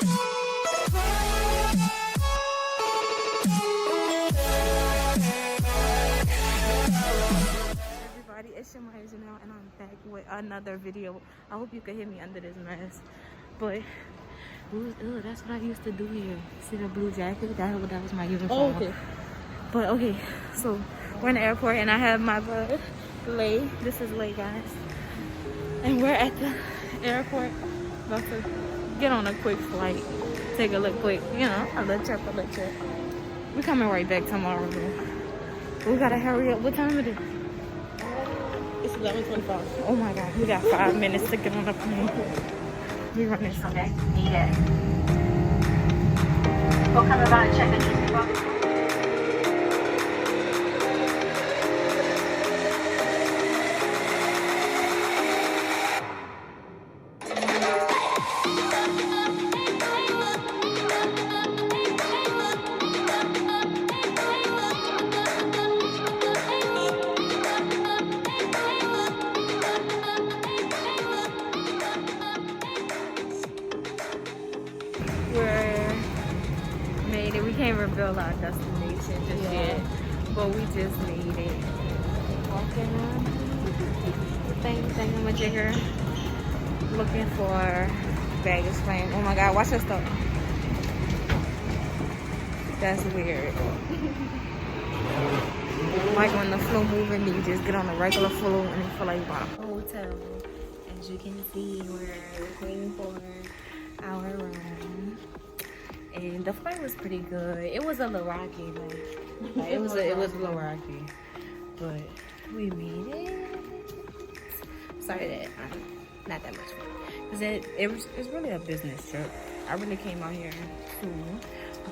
Everybody, it's Shamaya Janelle, and I'm back with another video. I hope you can hear me under this mess. But that's what I used to do here. See the blue jacket? That was my uniform. Oh, okay. But okay, so we're in the airport, and I have my bud, Lay. This is Lay, guys. And we're at the airport, about to get on a quick flight. Take a look quick, you know, a little trip. We're coming right back tomorrow, though. We gotta hurry up. What time is it? It's 11:25. Oh my God, we got 5 minutes to get on the plane. We running so Next needed. Welcome about check-in. We can't reveal our destination just yet, but we just made it. Walking on thingamajigger, looking for baggage claim. Oh my God, watch that stuff. That's weird. Like when the flow moving, you just get on a regular flow and you feel like you're about a hotel. As you can see, we're waiting for our room. And the flight was pretty good. It was a little rocky, like it was a little rocky, but we made it. Sorry that I'm not that much fun, because it's really a business trip. I really came out here to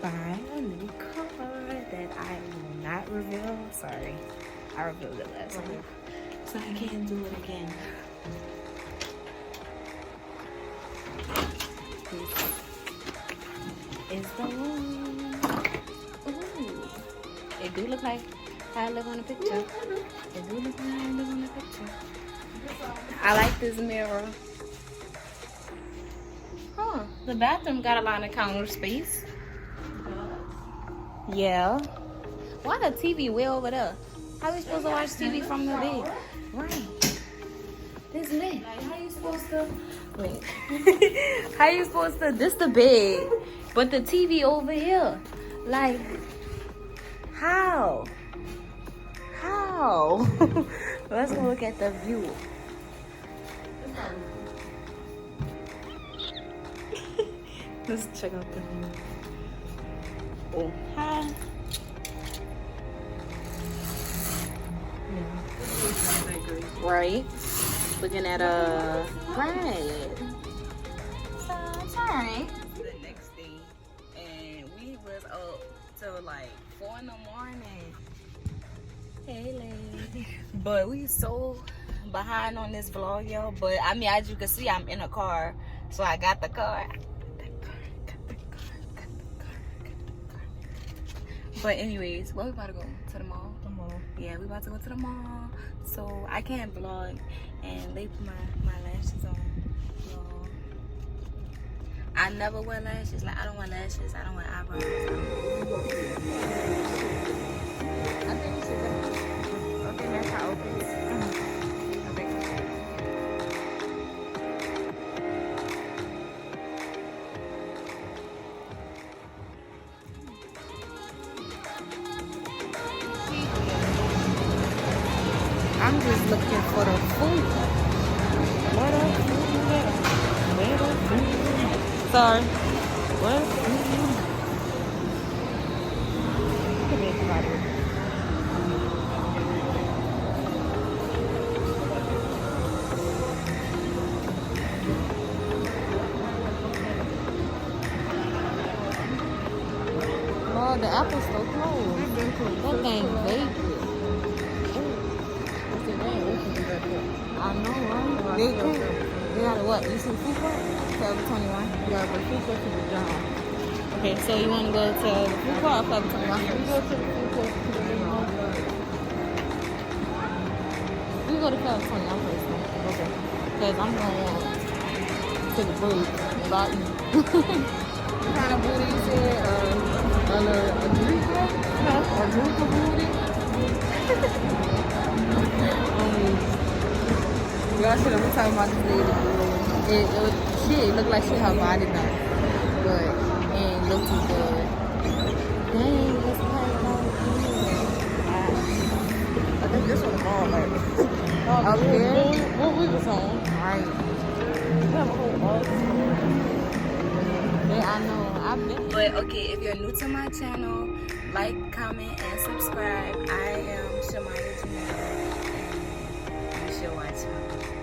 buy a new car that I will not reveal. Sorry, I revealed it last time, so I can't do it again. Is the one. Ooh. It do look like how I live on the picture. It do look like how I live on the picture. I like this mirror. Huh. The bathroom got a lot of counter space. Yeah. Why the TV way over there? How we supposed to watch TV from the bed? Right. This lit. Like, how you supposed to... Wait. How you supposed to... This the bed. But the TV over here, like, how? Let's go look at the view. Let's check out the view. Oh, hi. Yeah. Right? Looking at right. So it's alright. Up till like 4 in the morning. Hey lady. But we so behind on this vlog, yo. But I mean, as you can see, I'm in a car, so I got the car. But anyways, where we about to go? To the mall? The mall. Yeah, we about to go to the mall. So I can't vlog and they put my lashes on. I never wear lashes. Like, I don't wear lashes. I don't wear eyebrows. I think we should go. Okay, that's how it opens. I'm just looking for the food. What up? Where the food? Sorry. What? Oh, the apple's so close. That thing big. I know, right? They got what? You see food court? Forever 21? Yeah, but food court to the job. Okay, so you want to go to the food court or Forever 21? We go to the food court to the job. We go to Forever 21 first, though. Okay. Because I'm going to the booth about you. kind of booty you said? A Greek one? Or Drupa booty? Y'all should have been talking about this lady. She looked like she her body done. But it ain't look too good. Dang, let's play about I think this one's wrong, like up here. What we was on? Right. Yeah, I know. I've been. But okay, if you're new to my channel, like, comment, and subscribe. I am Shamaya Janelle, and you should watch me.